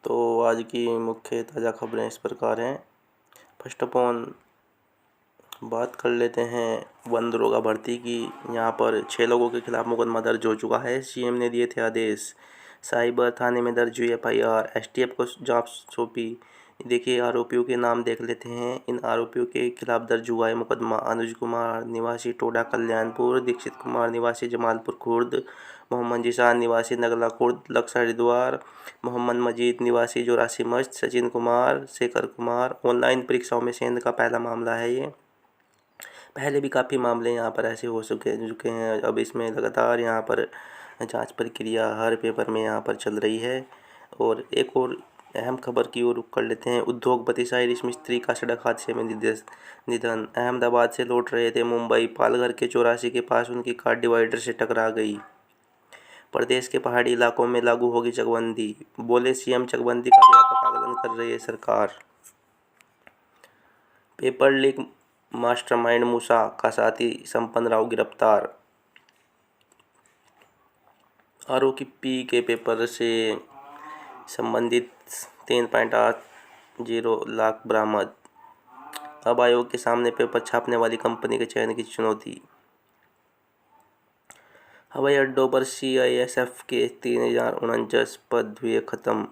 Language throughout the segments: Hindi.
तो आज की मुख्य ताज़ा खबरें इस प्रकार हैं। फर्स्ट ऑफ ऑल बात कर लेते हैं वन दरोगा भर्ती की। यहाँ पर 6 लोगों के खिलाफ मुकदमा दर्ज हो चुका है। सीएम ने दिए थे आदेश। साइबर थाने में दर्ज हुई एफआईआर। एसटीएफ को जांच सौंपी। देखिए आरोपियों के नाम देख लेते हैं। इन आरोपियों के खिलाफ दर्ज हुआ है मुकदमा। अनुज कुमार निवासी टोडा कल्याणपुर, दीक्षित कुमार निवासी जमालपुर खुर्द, मोहम्मद जिशान निवासी नगला खुर्द लक्स हरिद्वार, मोहम्मद मजीद निवासी जोरासी मस्त, सचिन कुमार, शेखर कुमार। ऑनलाइन परीक्षाओं में सेंध का पहला मामला है ये। पहले भी काफ़ी मामले यहाँ पर ऐसे हो चुके हैं। अब इसमें लगातार यहाँ पर जांच प्रक्रिया हर पेपर में यहाँ पर चल रही है। और एक और अहम खबर की ओर रुख कर लेते हैं। उद्योगपति साइरिश मिस्त्री का सड़क हादसे में निधन। अहमदाबाद से लौट रहे थे मुंबई। पालघर के 84 के पास उनकी कार डिवाइडर से टकरा गई। प्रदेश के पहाड़ी इलाकों में लागू होगी चकबंदी। बोले सीएम, चकबंदी का व्यापक आकलन कर रही है सरकार। पेपर लीक मास्टरमाइंड मूसा का साथी संपन्न राव गिरफ्तार। आरोपी के पेपर से संबंधित 3.80 लाख बरामद। अब आयोग के सामने पेपर छापने वाली कंपनी के चयन की चुनौती। हवाई अड्डों पर सीआईएसएफ के 3049 पद हुए खत्म।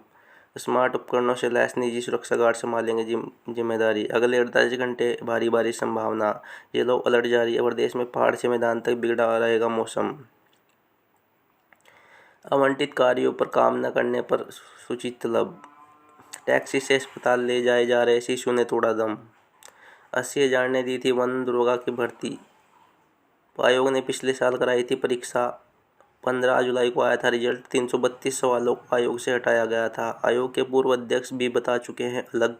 स्मार्ट उपकरणों से लैस निजी सुरक्षा गार्ड संभालेंगे जिम्मेदारी। अगले 48 घंटे भारी बारिश संभावना। येलो अलर्ट जारी है। प्रदेश में पहाड़ से मैदान तक बिगड़ा रहेगा मौसम। आवंटित कार्यों पर काम न करने पर सूची तलब। टैक्सी से अस्पताल ले जाए जा रहे शिशु ने तोड़ा दम। 80,000 ने दी थी वन दरोगा की भर्ती। आयोग ने पिछले साल कराई थी परीक्षा। 15 जुलाई को आया था रिजल्ट। 332 सवालों को आयोग से हटाया गया था। आयोग के पूर्व अध्यक्ष भी बता चुके हैं अलग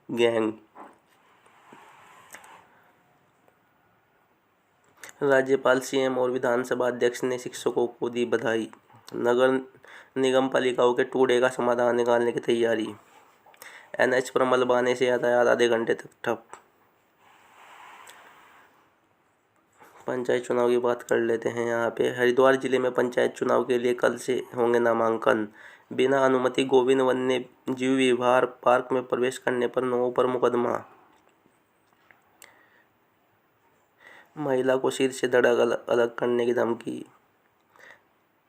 गैंग। राज्यपाल, सीएम और विधानसभा अध्यक्ष ने शिक्षकों को दी बधाई। नगर निगम पालिकाओं के टूडे का समाधान निकालने की तैयारी। एनएच पर मलबा आने से यातायात आधे घंटे तक ठप। पंचायत चुनाव की बात कर लेते हैं। यहाँ पे हरिद्वार जिले में पंचायत चुनाव के लिए कल से होंगे नामांकन। बिना अनुमति गोविंद वन्य जीव विहार पार्क में प्रवेश करने पर 9 पर मुकदमा। महिला को सिर से धड़ अलग करने की धमकी।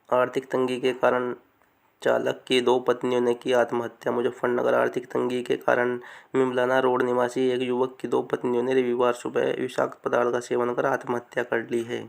आर्थिक तंगी के कारण चालक की 2 पत्नियों ने की आत्महत्या। मुजफ्फरनगर आर्थिक तंगी के कारण मिमलाना रोड निवासी एक युवक की 2 पत्नियों ने रविवार सुबह विषाक्त पदार्थ का सेवन कर आत्महत्या कर ली है।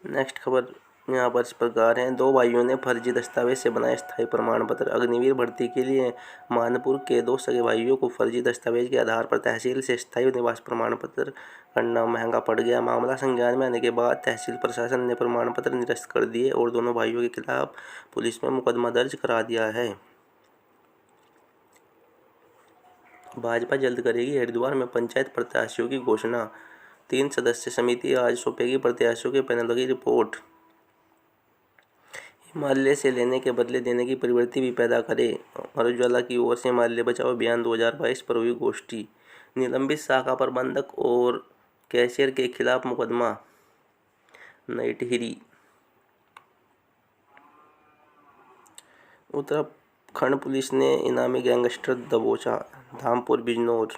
नेक्स्ट खबर यहाँ पर इस प्रकार है। 2 भाइयों ने फर्जी दस्तावेज से बनाए स्थायी प्रमाण पत्र। अग्निवीर भर्ती के लिए मानपुर के 2 सगे भाइयों को फर्जी दस्तावेज के आधार पर तहसील से स्थायी निवास प्रमाण पत्र करना महंगा पड़ गया। मामला संज्ञान में आने के बाद तहसील प्रशासन ने प्रमाण पत्र निरस्त कर दिए और दोनों भाइयों के खिलाफ पुलिस में मुकदमा दर्ज करा दिया है। भाजपा जल्द करेगी हरिद्वार में पंचायत प्रत्याशियों की घोषणा। 3 सदस्य समिति आज सौंपेगी प्रत्याशियों के पैनल की रिपोर्ट। हिमालय से लेने के बदले देने की प्रवृत्ति भी पैदा करे। अमर उजाला की ओर से हिमालय बचाओ अभियान 2022 पर हुई गोष्ठी। निलंबित शाखा प्रबंधक और कैशियर के खिलाफ मुकदमा। नई टिहरी। उत्तराखंड पुलिस ने इनामी गैंगस्टर दबोचा। धामपुर बिजनौर।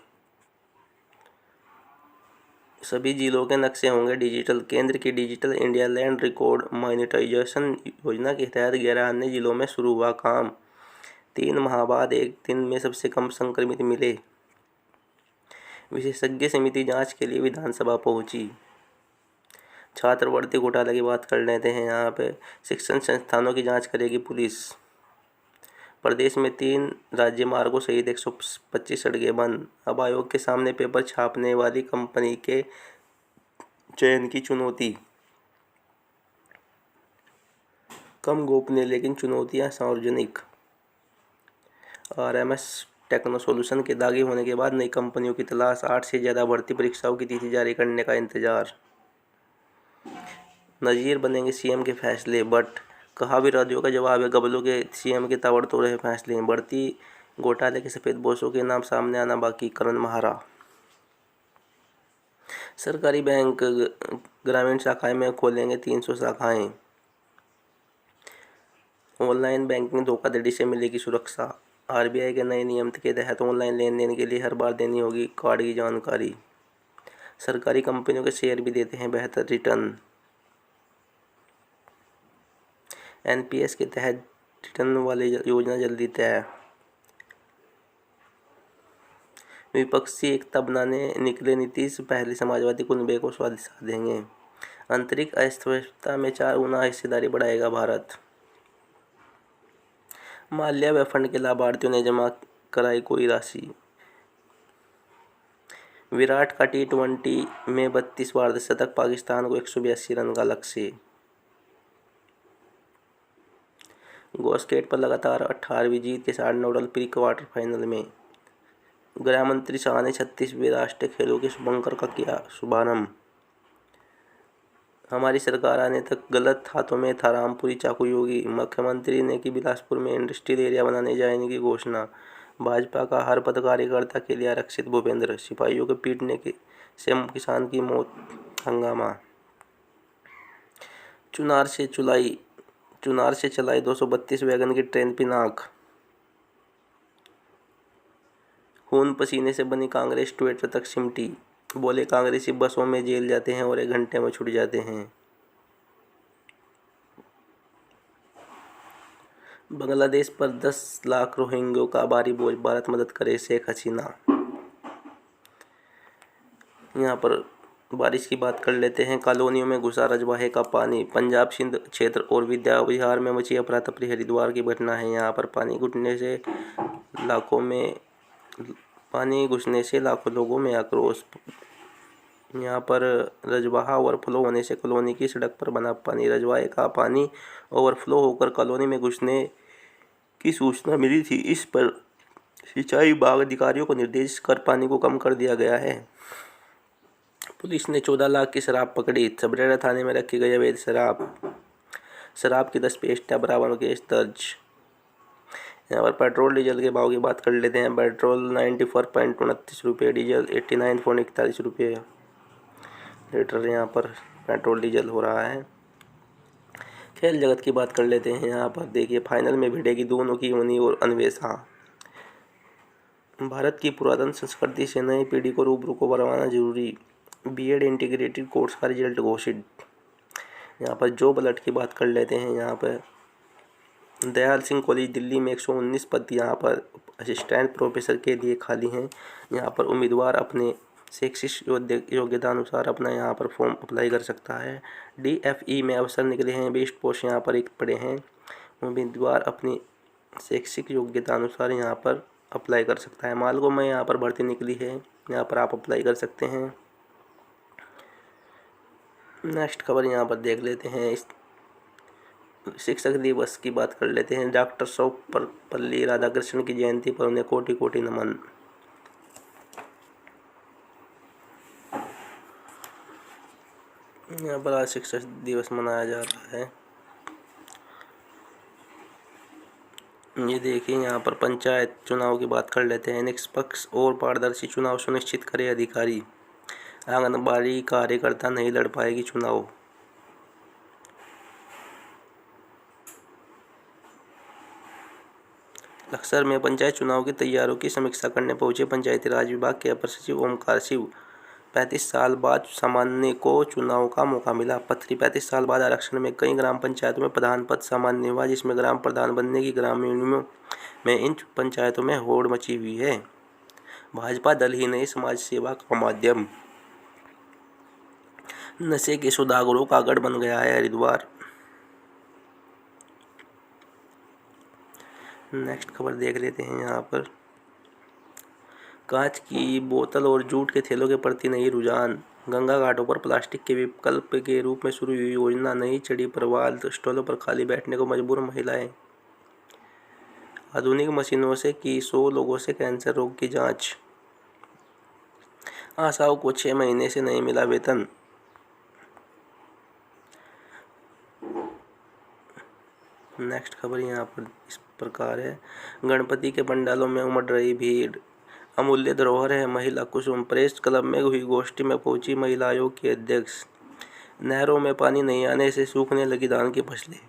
सभी जिलों के नक्शे होंगे डिजिटल। केंद्र की digital India land record monetisation योजना के तहत 11 अन्य जिलों में शुरू हुआ काम। 3 माह बाद एक दिन में सबसे कम संक्रमित मिले। विशेषज्ञ समिति जांच के लिए विधानसभा पहुंची। छात्रवृत्ति घोटाले की बात कर लेते हैं। यहाँ पे शिक्षण संस्थानों की जांच करेगी पुलिस। प्रदेश में 3 राज्य मार्गों सहित 125 सड़कें बंद। अब आयोग के सामने पेपर छापने वाली कंपनी के चयन की चुनौती। कम गोपनीय लेकिन चुनौतियां सार्वजनिक। आरएमएस टेक्नो सॉल्यूशन के दागी होने के बाद नई कंपनियों की तलाश। 8 से ज़्यादा भर्ती परीक्षाओं की तिथि जारी करने का इंतजार। नज़ीर बनेंगे सीएम के फैसले, बट कहा विरोधियों का जवाब है गबलों के सीएम के ताबड़तोड़ है फैसले। बढ़ती घोटाले के सफेद बोसों के नाम सामने आना बाकी। करण महारा। सरकारी बैंक ग्रामीण शाखाएं में खोलेंगे 300 शाखाएं। ऑनलाइन बैंकिंग धोखाधड़ी से मिलेगी सुरक्षा। आरबीआई के नए नियम के तहत ऑनलाइन लेन देन के लिए हर बार देनी होगी कार्ड की जानकारी। सरकारी कंपनियों के शेयर भी देते हैं बेहतर रिटर्न। एनपीएस के तहत रिटर्न वाली योजना जल्दी तय। विपक्षी एकता बनाने निकले नीतीश, पहले समाजवादी कुनबे को साधेंगे। आंतरिक अस्थिरता में 4 गुना हिस्सेदारी बढ़ाएगा भारत। माल्या व फंड के लाभार्थियों ने जमा कराई कोई राशि। विराट का T20 में 32 अर्धशतक, पाकिस्तान को 182 रन का लक्ष्य। गोस्केट पर लगातार 18वीं जीत के साथ नोडल प्री क्वार्टर फाइनल में। गृह मंत्री शाह ने 36वें राष्ट्रीय खेलों के शुभंकर का किया शुभारंभ। हमारी सरकार आने तक गलत हाथों में था रामपुरी चाकू योगी। मुख्यमंत्री ने की बिलासपुर में इंडस्ट्रियल एरिया बनाने जाने की घोषणा। भाजपा का हर पद कार्यकर्ता के लिए आरक्षित। भूपेंद्र, सिपाहियों के पीटने के से किसान की मौत, हंगामा। चुनार से चलाई 232 वैगन की ट्रेन पिनाक। खून पसीने से बनी कांग्रेस ट्विटर तक सिमटी। बोले कांग्रेसी बसों में जेल जाते हैं और 1 घंटे में छूट जाते हैं। बांग्लादेश पर 10 लाख रोहिंग्यों का भारी बोझ, भारत मदद करे, शेख हसीना। यहाँ पर बारिश की बात कर लेते हैं। कॉलोनियों में घुसा रजवाहे का पानी। पंजाब सिंध क्षेत्र और विद्या विहार में मची अफरा तफरी। हरिद्वार की घटना है। यहाँ पर पानी घुसने से लाखों लोगों में आक्रोश। यहाँ पर रजवाहा ओवरफ्लो होने से कॉलोनी की सड़क पर बना पानी। रजवाहे का पानी ओवरफ्लो होकर कॉलोनी में घुसने की सूचना मिली थी। इस पर सिंचाई विभाग अधिकारियों को निर्देश कर पानी को कम कर दिया गया है। पुलिस ने 14 लाख की शराब पकड़ी। सबरेरा थाने में रखी गई अवैध शराब की 10 पेटियां बरामद, केस दर्ज। यहाँ पर पेट्रोल डीजल के भाव की बात कर लेते हैं। पेट्रोल 94.29 रुपये, डीजल 89.41 रुपये लीटर यहाँ पर पेट्रोल डीजल हो रहा है। खेल जगत की बात कर लेते हैं। यहाँ पर देखिए, फाइनल में भिड़ेगी दोनों की यूनी और अन्वेषा। भारत की पुरातन संस्कृति से नई पीढ़ी को रूबरू को बनवाना जरूरी। बीएड इंटीग्रेटेड कोर्स का रिजल्ट घोषित। यहाँ पर जॉब अलर्ट की बात कर लेते हैं। यहाँ पर दयाल सिंह कॉलेज दिल्ली में 119 पद यहाँ पर असिस्टेंट प्रोफेसर के लिए खाली हैं। यहाँ पर उम्मीदवार अपने शैक्षिक योग्यता अनुसार अपना यहाँ पर फॉर्म अप्लाई कर सकता है। DFE में अवसर निकले हैं। बेस्ट पोस्ट यहाँ पर एक पड़े हैं। उम्मीदवार अपनी शैक्षिक योग्यता अनुसार यहाँ पर अप्लाई कर सकता है। मालगो में यहाँ पर भर्ती निकली है। यहाँ पर आप अप्लाई कर सकते हैं। नेक्स्ट खबर यहाँ पर देख लेते हैं। शिक्षक दिवस की बात कर लेते हैं। डॉक्टर सर्वपल्ली राधाकृष्णन की जयंती पर उन्हें कोटि कोटि नमन। यहाँ पर आज शिक्षक दिवस मनाया जा रहा है। ये देखिए, यहाँ पर पंचायत चुनाव की बात कर लेते हैं। निष्पक्ष और पारदर्शी चुनाव सुनिश्चित करे अधिकारी। आंगनबाड़ी कार्यकर्ता नहीं लड़ पाएगी चुनाव। बक्सर में पंचायत चुनाव की तैयारियों की समीक्षा करने पहुंचे पंचायती राज विभाग के अपर सचिव ओमकार शिव। 35 साल बाद सामान्य को चुनाव का मौका मिला। पथरी 35 साल बाद आरक्षण में कई ग्राम पंचायतों में प्रधान पद सामान्य हुआ, जिसमें ग्राम प्रधान बनने की ग्रामीणों में इन पंचायतों में होड़ मची हुई है। भाजपा दल ही नहीं, समाज सेवा का माध्यम। नशे के सौदागरों का गढ़ बन गया है हरिद्वार। नेक्स्ट खबर देख लेते हैं। यहाँ पर कांच की बोतल और जूट के थैलों के प्रति नई रुझान। गंगा घाटों पर प्लास्टिक के विकल्प के रूप में शुरू हुई योजना। नई चढ़ी प्रवाल स्टॉलों पर खाली बैठने को मजबूर महिलाएं। आधुनिक मशीनों से की 100 लोगों से कैंसर रोग की जांच। आशाओं को 6 महीने से नहीं मिला वेतन। नेक्स्ट खबर यहाँ पर इस प्रकार है। गणपति के पंडालों में उमड़ रही भीड़। अमूल्य धरोहर है महिला कुसुम। प्रेस क्लब में हुई गोष्ठी में पहुंची महिला आयोग की अध्यक्ष। नहरों में पानी नहीं आने से सूखने लगी धान की फसलें।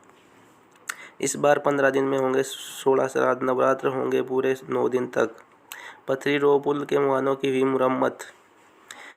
इस बार 15 दिन में होंगे 16 श्राद्ध। नवरात्र होंगे पूरे 9 दिन तक। पथरी रो पुल के मुहानों की हुई मुरम्मत।